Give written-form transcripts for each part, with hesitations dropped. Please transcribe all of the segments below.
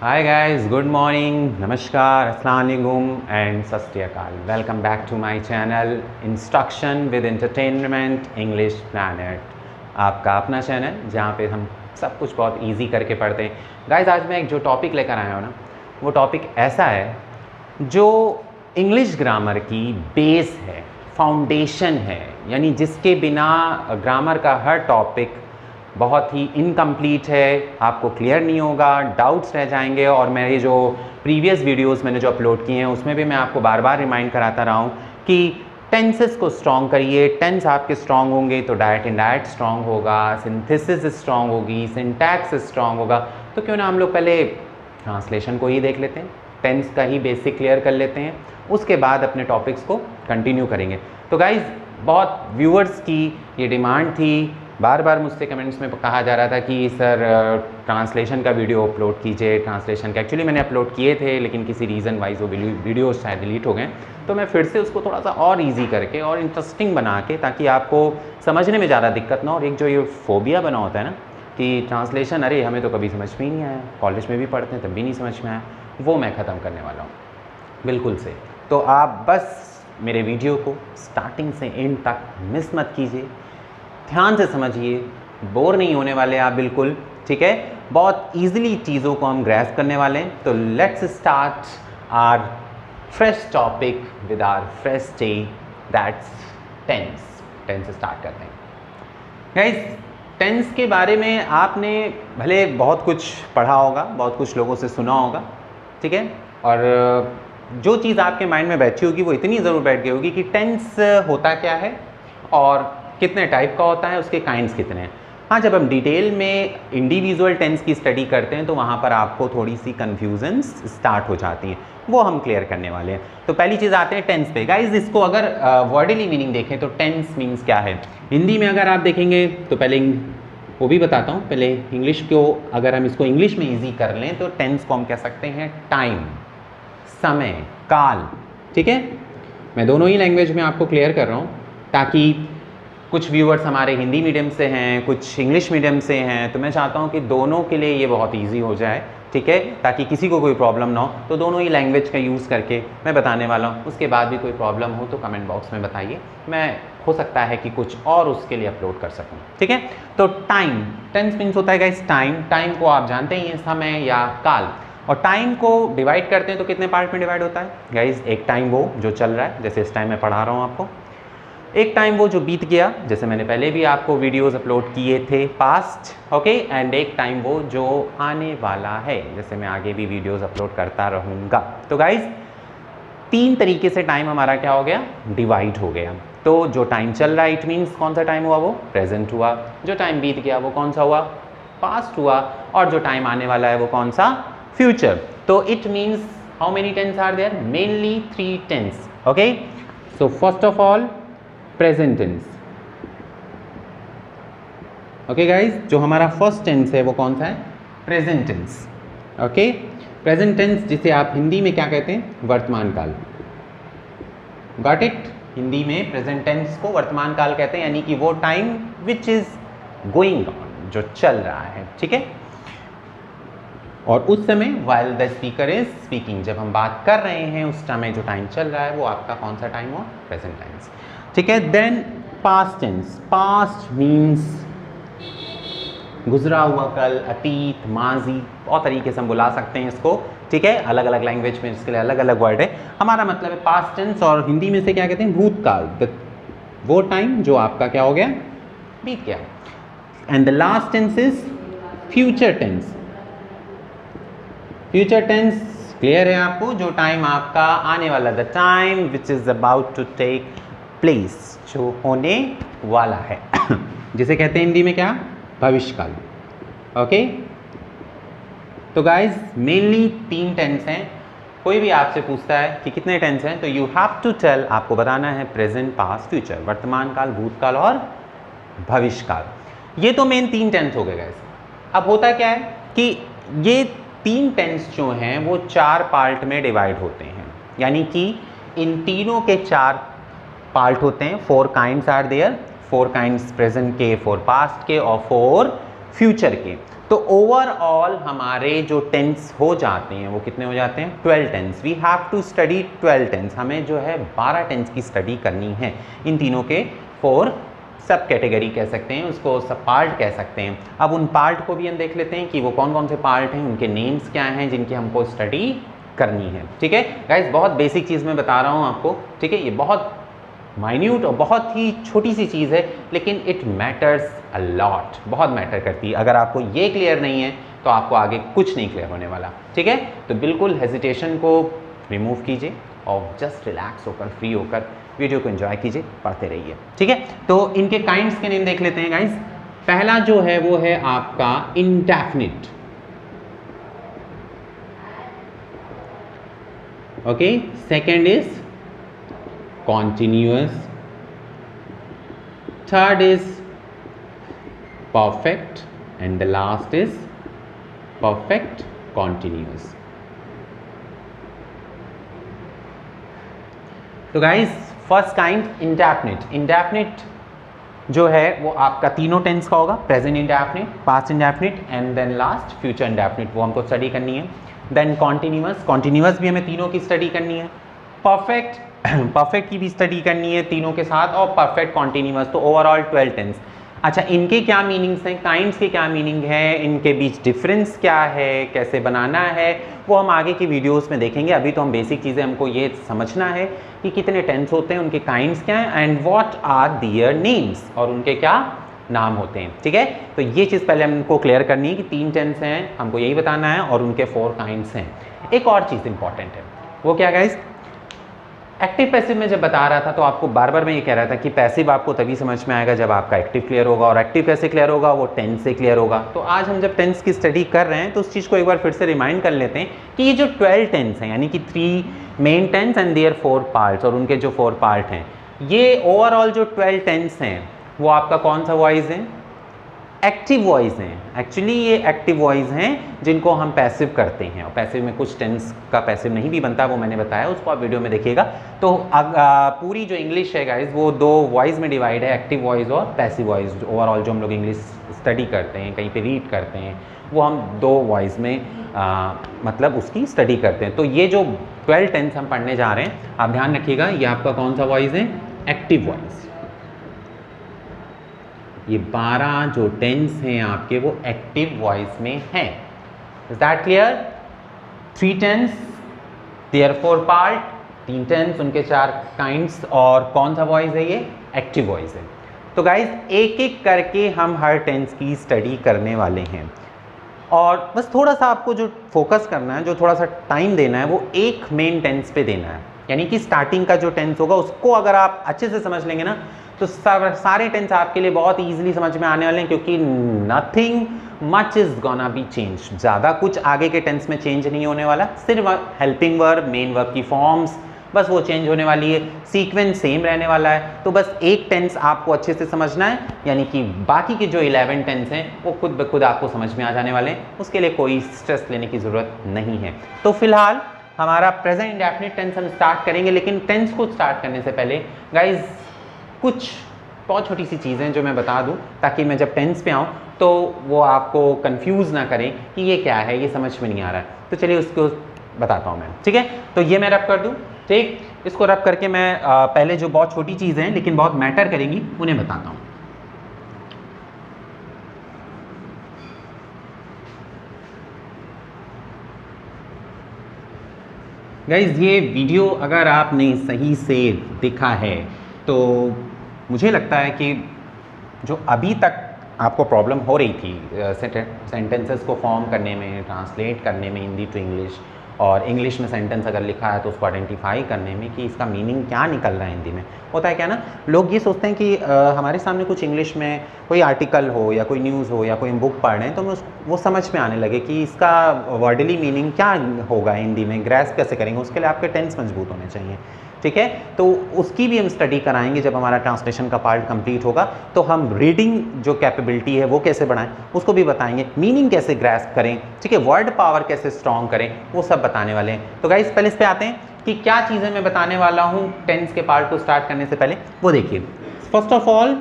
Hi guys, good morning, namaskar, अस्सलाम वालेकुम and सत श्री अकाल. Welcome back to my channel Instruction with Entertainment English Planet. आपका अपना चैनल जहाँ पे हम सब कुछ बहुत इजी करके पढ़ते हैं. गाइस आज मैं एक जो टॉपिक लेकर आया हूँ ना, वो टॉपिक ऐसा है जो इंग्लिश ग्रामर की बेस है, फाउंडेशन है, यानी जिसके बिना ग्रामर का हर टॉपिक बहुत ही इनकम्प्लीट है, आपको क्लियर नहीं होगा, डाउट्स रह जाएंगे. और मेरे जो प्रीवियस वीडियोस मैंने जो अपलोड किए हैं उसमें भी मैं आपको बार बार रिमाइंड कराता रहा हूँ कि टेंसेस को स्ट्रॉन्ग करिए. टेंस आपके स्ट्रॉन्ग होंगे तो डायरेक्ट इनडायरेक्ट स्ट्रॉन्ग होगा, सिंथेसिस स्ट्रॉन्ग होगी, सिंटैक्स स्ट्रॉन्ग होगा. तो क्यों ना हम लोग पहले ट्रांसलेशन को ही देख लेते हैं, टेंस का ही बेसिक क्लियर कर लेते हैं, उसके बाद अपने टॉपिक्स को कंटिन्यू करेंगे. तो गाइज़ बहुत व्यूअर्स की ये डिमांड थी, बार बार मुझसे कमेंट्स में कहा जा रहा था कि सर ट्रांसलेशन का वीडियो अपलोड कीजिए. ट्रांसलेशन का एक्चुअली मैंने अपलोड किए थे लेकिन किसी रीज़न वाइज वो वीडियो शायद डिलीट हो गए, तो मैं फिर से उसको थोड़ा सा और इजी करके और इंटरेस्टिंग बना के, ताकि आपको समझने में ज़्यादा दिक्कत ना. और एक जो ये फोबिया बना होता है ना कि ट्रांसलेशन अरे हमें तो कभी समझ में ही नहीं आया, कॉलेज में भी पढ़ते हैं तब भी नहीं समझ में आया, वो मैं ख़त्म करने वाला हूँ बिल्कुल से. तो आप बस मेरे वीडियो को स्टार्टिंग से एंड तक मिस मत कीजिए, ध्यान से समझिए, बोर नहीं होने वाले आप बिल्कुल. ठीक है, बहुत इजीली चीज़ों को हम ग्रैस्प करने वाले हैं. तो let's start our fresh topic with our fresh day, that's tense. Tense start करते हैं. गाइस टेंस के बारे में आपने भले बहुत कुछ पढ़ा होगा, बहुत कुछ लोगों से सुना होगा, ठीक है, और जो चीज़ आपके माइंड में बैठी होगी वो इतनी ज़रूर बैठ गई होगी कि टेंस होता क्या है और कितने टाइप का होता है, उसके काइंड्स कितने हैं. हाँ, जब हम डिटेल में इंडिविजुअल टेंस की स्टडी करते हैं तो वहाँ पर आपको थोड़ी सी कन्फ्यूजन्स स्टार्ट हो जाती हैं, वो हम क्लियर करने वाले हैं. तो पहली चीज़ आते हैं टेंस पे. गाइज इसको अगर वर्डली मीनिंग देखें तो टेंस मीन्स क्या है हिंदी में. अगर आप देखेंगे तो पहले वो भी बताता हूँ, पहले इंग्लिश को अगर हम इसको इंग्लिश में ईजी कर लें तो टेंस को हम कह सकते हैं टाइम, समय, काल. ठीक है, मैं दोनों ही लैंग्वेज में आपको क्लियर कर रहा हूँ ताकि कुछ व्यूअर्स हमारे हिंदी मीडियम से हैं, कुछ इंग्लिश मीडियम से हैं, तो मैं चाहता हूं कि दोनों के लिए ये बहुत इजी हो जाए. ठीक है, ताकि किसी को कोई प्रॉब्लम ना हो. तो दोनों ही लैंग्वेज का यूज़ करके मैं बताने वाला हूं. उसके बाद भी कोई प्रॉब्लम हो तो कमेंट बॉक्स में बताइए, मैं हो सकता है कि कुछ और उसके लिए अपलोड कर सकूँ. ठीक है, तो टाइम, टेंस मीन्स होता है गाइस टाइम. टाइम को आप जानते ही हैं, समय या काल. और टाइम को डिवाइड करते हैं तो कितने पार्ट में डिवाइड होता है गाइस. एक टाइम वो जो चल रहा है, जैसे इस टाइम मैं पढ़ा रहा हूँ आपको. एक टाइम वो जो बीत गया, जैसे मैंने पहले भी आपको वीडियोस अपलोड किए थे पास्ट. ओके, एंड एक टाइम वो जो आने वाला है, जैसे मैं आगे भी वीडियोस अपलोड करता रहूँगा. तो गाइज तीन तरीके से टाइम हमारा क्या हो गया, डिवाइड हो गया. तो जो टाइम चल रहा है इट मीन्स कौन सा टाइम हुआ, वो प्रेजेंट हुआ. जो टाइम बीत गया वो कौन सा हुआ, पास्ट हुआ. और जो टाइम आने वाला है वो कौन सा, फ्यूचर. तो it means how many tenses are there, mainly 3 tense. Okay, so first of all present tense. Okay guys, जो हमारा फर्स्ट टेंस है वो कौन सा है, present tense. Okay, present tense जिसे आप हिंदी में क्या कहते हैं, वर्तमान काल. गॉट इट, हिंदी में प्रेजेंट टेंस को वर्तमान काल कहते हैं, यानी कि वो time which is going on, जो चल रहा है. ठीक है, और उस समय while the speaker is speaking, जब हम बात कर रहे हैं उस समय जो टाइम चल रहा है वो आपका कौन सा टाइम हो, प्रेजेंट टेंस. ठीक है, then past tense. Past means गुजरा हुआ कल, अतीत, माजी, बहुत तरीके से हम बुला सकते हैं इसको. ठीक है, अलग अलग लैंग्वेज में इसके लिए अलग अलग वर्ड है. हमारा मतलब है पास्ट टेंस, और हिंदी में से क्या कहते हैं, भूतकाल, वो टाइम जो आपका क्या हो गया, बीत गया. And the last tense is future tense. Future tense clear है आपको, जो टाइम आपका आने वाला, the time which is about to take place, जो होने वाला है जिसे कहते हैं हिंदी में क्या, भविष्यकाल. ओके, तो गाइज मेनली 3 टेंस हैं. कोई भी आपसे पूछता है कि कितने टेंस हैं तो यू हैव टू टेल, आपको बताना है प्रेजेंट, पास्ट, फ्यूचर, वर्तमान काल, भूतकाल और भविष्यकाल. ये तो मेन 3 टेंस हो गए गाइज. अब होता क्या है कि ये 3 टेंस जो हैं वो 4 पार्ट में डिवाइड होते हैं, यानी कि इन तीनों के 4 पार्ट होते हैं. 4 kinds are there, 4 kinds present के, 4 पास्ट के और 4 फ्यूचर के. तो ओवरऑल हमारे जो टेंस हो जाते हैं वो कितने हो जाते हैं? 12 tense. We have to study 12 tense. हमें जो है 12 टेंस की स्टडी करनी है इन तीनों के 4 सब कैटेगरी कह सकते हैं, उसको सब पार्ट कह सकते हैं। अब उन पार्ट को भी हम देख लेते हैं कि वो कौन कौन से पार्ट हैं, उनके नेम्स क्या हैं जिनकी हमको स्टडी करनी है। ठीक है गाइज, बहुत बेसिक चीज़ मैं बता रहा हूँ आपको। ठीक है, ये बहुत माइन्यूट और बहुत ही छोटी सी चीज़ है, लेकिन इट मैटर्स अ लॉट, बहुत मैटर करती है। अगर आपको ये क्लियर नहीं है तो आपको आगे कुछ नहीं क्लियर होने वाला। ठीक है, तो बिल्कुल हेजिटेशन को रिमूव कीजिए और जस्ट रिलैक्स होकर, फ्री होकर वीडियो को एंजॉय कीजिए, पढ़ते रहिए। ठीक है, तो इनके काइंड्स के नेम देख लेते हैं गाइस। पहला जो है वो है आपका indefinite. Okay, second is continuous, third is perfect and the last is perfect continuous. तो guys, first kind indefinite. Indefinite जो है वो आपका तीनों टेंस का होगा, present indefinite, past indefinite and then last future indefinite, वो हमको स्टडी करनी है। देन कॉन्टिन्यूअस, कॉन्टिन्यूअस भी हमें तीनों की स्टडी करनी है। परफेक्ट, परफेक्ट की भी स्टडी करनी है तीनों के साथ, और परफेक्ट कॉन्टिन्यूअस, तो ओवरऑल 12 टेंस। अच्छा, इनके क्या मीनिंग्स हैं, काइंड्स के क्या मीनिंग है, इनके बीच डिफरेंस क्या है, कैसे बनाना है, वो हम आगे की वीडियोस में देखेंगे। अभी तो हम बेसिक चीज़ें हमको ये समझना है कि कितने टेंस होते हैं, उनके काइंड्स क्या हैं and what are their names, और उनके क्या नाम होते हैं। ठीक है, तो ये चीज़ पहले हमको क्लियर करनी है कि 3 टेंस हैं, हमको यही बताना है, और उनके 4 काइंड्स हैं। एक और चीज़ इंपॉर्टेंट है, वो क्या गाइस, एक्टिव पैसिव में जब बता रहा था तो आपको बार बार मैं ये कह रहा था कि पैसिव आपको तभी समझ में आएगा जब आपका एक्टिव क्लियर होगा, और एक्टिव कैसे क्लियर होगा, वो टेंस से क्लियर होगा। तो आज हम जब टेंस की स्टडी कर रहे हैं तो उस चीज़ को एक बार फिर से रिमाइंड कर लेते हैं कि ये जो 12 टेंस हैं, यानी कि 3 main tense and their 4 parts, और उनके जो 4 पार्ट हैं, ये ओवरऑल जो 12 टेंस हैं वो आपका कौन सा वॉइस है? एक्टिव वॉइस हैं। एक्चुअली ये एक्टिव वॉइस हैं जिनको हम पैसिव करते हैं, और पैसिव में कुछ टेंस का पैसिव नहीं भी बनता, वो मैंने बताया, उसको आप वीडियो में देखिएगा। तो पूरी जो इंग्लिश है गाइस वो 2 वॉइस में डिवाइड है, एक्टिव वॉइस और पैसिव वॉइस। ओवरऑल जो हम लोग इंग्लिश स्टडी करते हैं, कहीं पे रीड करते हैं, वो हम 2 वॉइस में मतलब उसकी स्टडी करते हैं। तो ये जो 12 टेंस हम पढ़ने जा रहे हैं, आप दैट रखिएगा, ये आपका कौन सा वॉइस है? Active voice. ये 12 जो टेंस हैं आपके वो एक्टिव वॉइस में हैं। Is that clear? 3 tense, their 4 part, 3 tense, उनके 4 काइंड्स, और कौन सा वॉइस है? ये एक्टिव वॉइस है। तो गाइज, एक एक करके हम हर टेंस की स्टडी करने वाले हैं, और बस थोड़ा सा आपको जो फोकस करना है, जो थोड़ा सा टाइम देना है, वो एक मेन टेंस पे देना है। यानी कि स्टार्टिंग का जो टेंस होगा उसको अगर आप अच्छे से समझ लेंगे ना, तो सारे टेंस आपके लिए बहुत इजीली समझ में आने वाले हैं, क्योंकि nothing much is gonna be change. ज़्यादा कुछ आगे के टेंस में चेंज नहीं होने वाला, सिर्फ हेल्पिंग वर्ब, मेन वर्ब की फॉर्म्स, बस वो चेंज होने वाली है, सीक्वेंस सेम रहने वाला है। तो बस एक टेंस आपको अच्छे से समझना है, यानी कि बाकी के जो 11 टेंस हैं वो खुद ब खुद आपको समझ में आ जाने वाले हैं, उसके लिए कोई स्ट्रेस लेने की ज़रूरत नहीं है। तो फिलहाल हमारा प्रेजेंट इंडेफिनिट टेंस हम स्टार्ट करेंगे, लेकिन टेंस को स्टार्ट करने से पहले गाइज कुछ बहुत छोटी सी चीज़ें जो मैं बता दूं, ताकि मैं जब टेंस पे आऊँ तो वो आपको कंफ्यूज ना करें कि ये क्या है, ये समझ में नहीं आ रहा है। तो चलिए उसको बताता हूँ मैं। ठीक है, तो ये मैं रब कर दूँ। ठीक, इसको रब करके मैं पहले जो बहुत छोटी चीज़ें हैं लेकिन बहुत मैटर करेंगी उन्हें बताता हूँ। गाइज, ये वीडियो अगर आपने सही से देखा है तो मुझे लगता है कि जो अभी तक आपको प्रॉब्लम हो रही थी सेंटेंसेस को फॉर्म करने में, ट्रांसलेट करने में हिंदी टू इंग्लिश, और इंग्लिश में सेंटेंस अगर लिखा है तो उसको आइडेंटिफाई करने में कि इसका मीनिंग क्या निकल रहा है हिंदी में। होता है क्या ना, लोग ये सोचते हैं कि हमारे सामने कुछ इंग्लिश में कोई आर्टिकल हो या कोई न्यूज़ हो या कोई हम बुक पढ़ रहे हैं, तो हमें वो समझ में आने लगे कि इसका वर्डली मीनिंग क्या होगा हिंदी में, ग्रैस्प कैसे करेंगे। उसके लिए आपके टेंस मजबूत होने चाहिए। ठीक है, तो उसकी भी हम स्टडी कराएंगे जब हमारा ट्रांसलेशन का पार्ट कंप्लीट होगा। तो हम रीडिंग जो कैपेबिलिटी है वो कैसे बढ़ाएं उसको भी बताएंगे, मीनिंग कैसे ग्रैस्प करें, ठीक है, वर्ड पावर कैसे स्ट्रॉन्ग करें, वो सब बताने वाले हैं। तो गाइस, पहले इस पे आते हैं कि क्या चीज़ें मैं बताने वाला हूँ टेंस के पार्ट को स्टार्ट करने से पहले, वो देखिए। First of all,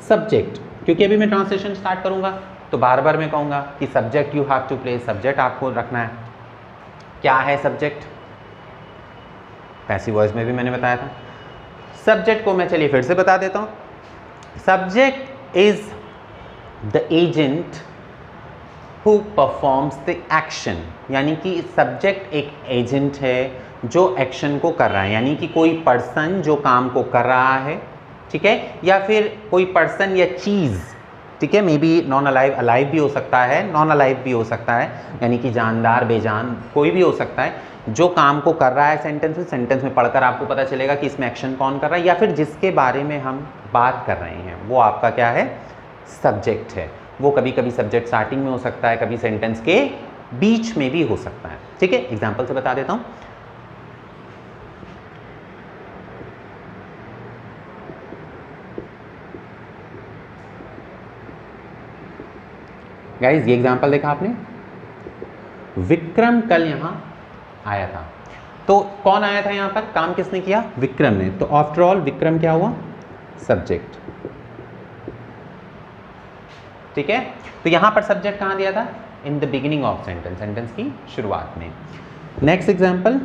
subject. क्योंकि अभी मैं ट्रांसलेशन स्टार्ट करूंगा तो बार बार मैं कहूंगा कि subject you have to place, subject आपको रखना है। क्या है सब्जेक्ट? पैसिव वॉइस में भी मैंने बताया था। सब्जेक्ट को मैं चलिए फिर से बता देता हूं। Subject is the agent who performs the action, यानी कि सब्जेक्ट एक एजेंट है जो एक्शन को कर रहा है, यानी कि कोई पर्सन जो काम को कर रहा है, ठीक है, या फिर कोई पर्सन या चीज़, ठीक है, may be non alive, alive भी हो सकता है, नॉन अलाइव भी हो सकता है, यानी कि जानदार बेजान कोई भी हो सकता है, जो काम को कर रहा है सेंटेंस में पढ़कर आपको पता चलेगा कि इसमें एक्शन कौन कर रहा है, या फिर जिसके बारे में हम बात कर रहे हैं वो आपका क्या है? सब्जेक्ट है। वो कभी कभी सब्जेक्ट स्टार्टिंग में हो सकता है, कभी सेंटेंस के बीच में भी हो सकता है, ठीक है। एग्जाम्पल से बता देता हूँ। गाइज ये एग्जाम्पल देखा आपने, विक्रम कल यहां आया था। तो कौन आया था यहां पर? काम किसने किया? विक्रम ने। तो आफ्टर ऑल विक्रम क्या हुआ? सब्जेक्ट, ठीक है। तो यहां पर सब्जेक्ट कहां दिया था? In the beginning of sentence, sentence की शुरुआत में। नेक्स्ट एग्जाम्पल,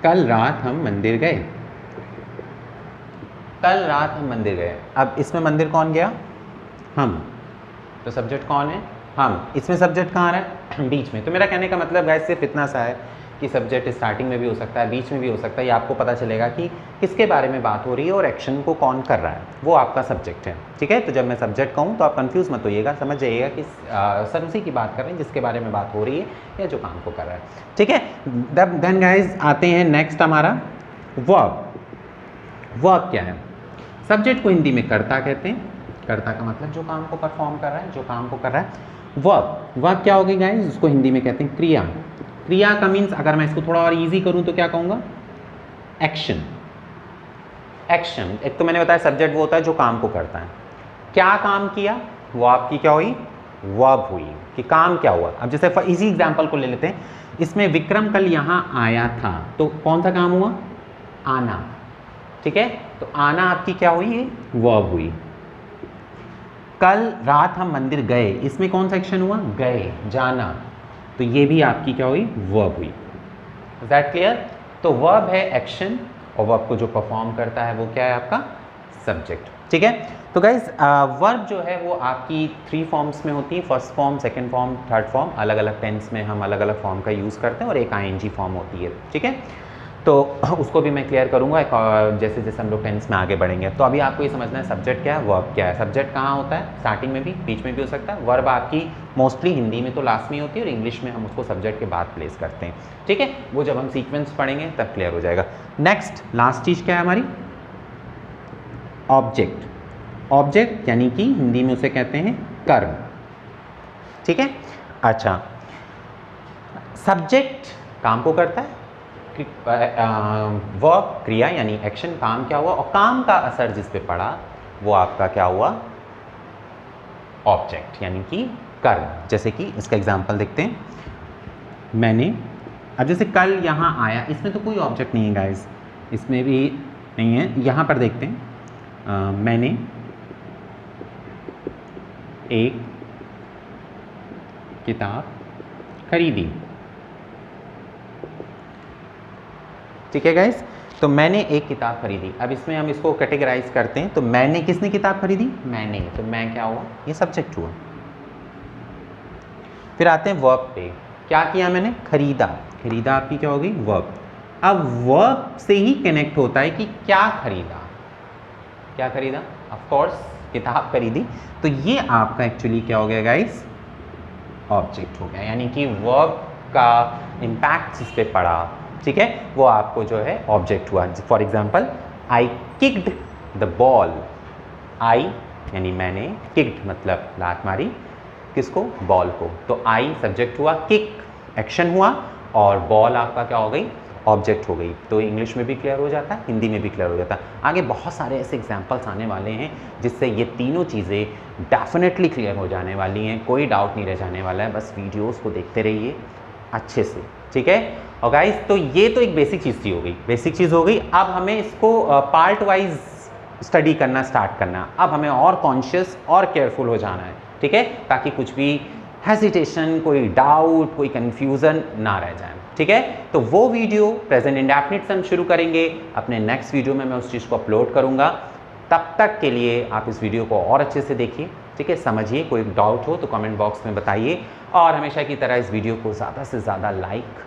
कल रात हम मंदिर गए। कल रात हम मंदिर गए। अब इसमें मंदिर कौन गया? हम। तो सब्जेक्ट कौन है? हम। इसमें सब्जेक्ट कहाँ आ रहा है? बीच में। तो मेरा कहने का मतलब गाइस सिर्फ इतना सा है कि सब्जेक्ट स्टार्टिंग में भी हो सकता है, बीच में भी हो सकता है, ये आपको पता चलेगा कि किसके बारे में बात हो रही है और एक्शन को कौन कर रहा है, वो आपका सब्जेक्ट है, ठीक है। तो जब मैं सब्जेक्ट कहूँ तो आप कंफ्यूज मत होइएगा, समझ जाइएगा कि सर उसी की बात कर रहे हैं जिसके बारे में बात हो रही है या जो काम को कर रहा है, ठीक है। देन गाइज आते हैं नेक्स्ट हमारा वर्ब। वर्ब क्या है? सब्जेक्ट को हिंदी में कर्ता कहते हैं। कर्ता का मतलब जो काम को परफॉर्म कर रहा है, जो काम को कर रहा है। वर्ब क्या होगी गाइज? उसको हिंदी में कहते हैं क्रिया। क्रिया का मीन्स अगर मैं इसको थोड़ा और इजी करूं तो क्या कहूंगा? एक्शन। एक्शन, एक तो मैंने बताया सब्जेक्ट वो होता है जो काम को करता है। क्या काम किया? वो आपकी क्या हुई? वर्ब हुई कि काम क्या हुआ। अब जैसे इसी एग्जांपल को ले लेते हैं, इसमें विक्रम कल यहां आया था, तो कौन सा काम हुआ? आना, ठीक है। तो आना आपकी क्या हुई? वर्ब हुई। कल रात हम मंदिर गए, इसमें कौन सा एक्शन हुआ? गए, जाना, तो ये भी आपकी क्या हुई? वर्ब हुई। Is that clear? तो वर्ब है एक्शन और वर्ब को जो परफॉर्म करता है वो क्या है? आपका सब्जेक्ट, ठीक है। तो गाइज वर्ब जो है वो आपकी 3 फॉर्म्स में होती है, first form, second form, third form. अलग अलग टेंस में हम अलग अलग फॉर्म का यूज़ करते हैं और एक आईएनजी फॉर्म होती है, ठीक है। तो उसको भी मैं क्लियर करूंगा जैसे जैसे हम लोग टेंस में आगे बढ़ेंगे। तो अभी आपको ये समझना है सब्जेक्ट क्या है, वर्ब क्या है। सब्जेक्ट कहाँ होता है? स्टार्टिंग में भी, बीच में भी हो सकता है। वर्ब आपकी मोस्टली हिंदी में तो लास्ट में होती है और इंग्लिश में हम उसको सब्जेक्ट के बाद प्लेस करते हैं, ठीक है। वो जब हम सीक्वेंस पढ़ेंगे तब क्लियर हो जाएगा। नेक्स्ट लास्ट चीज़ क्या है हमारी? ऑब्जेक्ट। ऑब्जेक्ट यानी कि हिंदी में उसे कहते हैं कर्म, ठीक है। अच्छा, सब्जेक्ट काम को करता है, वर्ब क्रिया यानी एक्शन, काम क्या हुआ, और काम का असर जिस पे पड़ा वो आपका क्या हुआ? ऑब्जेक्ट यानी कि कर्म। जैसे कि इसका एग्जांपल देखते हैं, मैंने, अब जैसे कल यहाँ आया, इसमें तो कोई ऑब्जेक्ट नहीं है गाइस, इसमें भी नहीं है। यहाँ पर देखते हैं, मैंने एक किताब खरीदी, ठीक है गाइस। तो मैंने एक किताब खरीदी। अब इसमें हम इसको कैटेगराइज करते हैं, तो मैंने, किसने किताब खरीदी? मैंने, तो मैं क्या हुआ? ये सब्जेक्ट हुआ। फिर आते हैं वर्ब पे, क्या किया मैंने? खरीदा। खरीदा आपकी क्या होगी? वर्ब। अब वर्ब से ही कनेक्ट होता है कि क्या खरीदा। क्या खरीदा? ऑफ कोर्स किताब खरीदी। तो ये आपका एक्चुअली क्या हो गया गाइस? ऑब्जेक्ट हो गया, यानी कि वर्ब का इम्पैक्ट जिस पे पड़ा, ठीक है, वो आपको जो है ऑब्जेक्ट हुआ। For example, I kicked the ball. I यानी मैंने, किक्ड मतलब लात मारी, किसको? बॉल को। तो आई सब्जेक्ट हुआ, किक एक्शन हुआ, और बॉल आपका क्या हो गई? ऑब्जेक्ट हो गई। तो इंग्लिश में भी क्लियर हो जाता है, हिंदी में भी क्लियर हो जाता है। आगे बहुत सारे ऐसे एग्जाम्पल्स आने वाले हैं जिससे ये तीनों चीज़ें डेफिनेटली क्लियर हो जाने वाली हैं, कोई डाउट नहीं रह जाने वाला है। बस वीडियोज़ को देखते रहिए अच्छे से। ठीक है। और गाइस तो ये तो एक बेसिक चीज़ हो गई, बेसिक चीज़ हो गई। अब हमें इसको पार्ट वाइज स्टडी करना स्टार्ट करना, अब हमें और कॉन्शियस और केयरफुल हो जाना है, ठीक है, ताकि कुछ भी हेजिटेशन, कोई डाउट, कोई कन्फ्यूज़न ना रह जाए, ठीक है। तो वो वीडियो प्रेजेंट इंडेफिनिट से हम शुरू करेंगे, अपने नेक्स्ट वीडियो में मैं उस चीज़ को अपलोड करूँगा। तब तक के लिए आप इस वीडियो को और अच्छे से देखिए, ठीक है, समझिए। कोई डाउट हो तो कमेंट बॉक्स में बताइए, और हमेशा की तरह इस वीडियो को ज़्यादा से ज़्यादा like,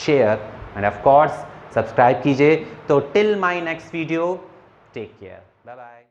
share and of course subscribe कीजिए। तो till my next video, take care, bye bye.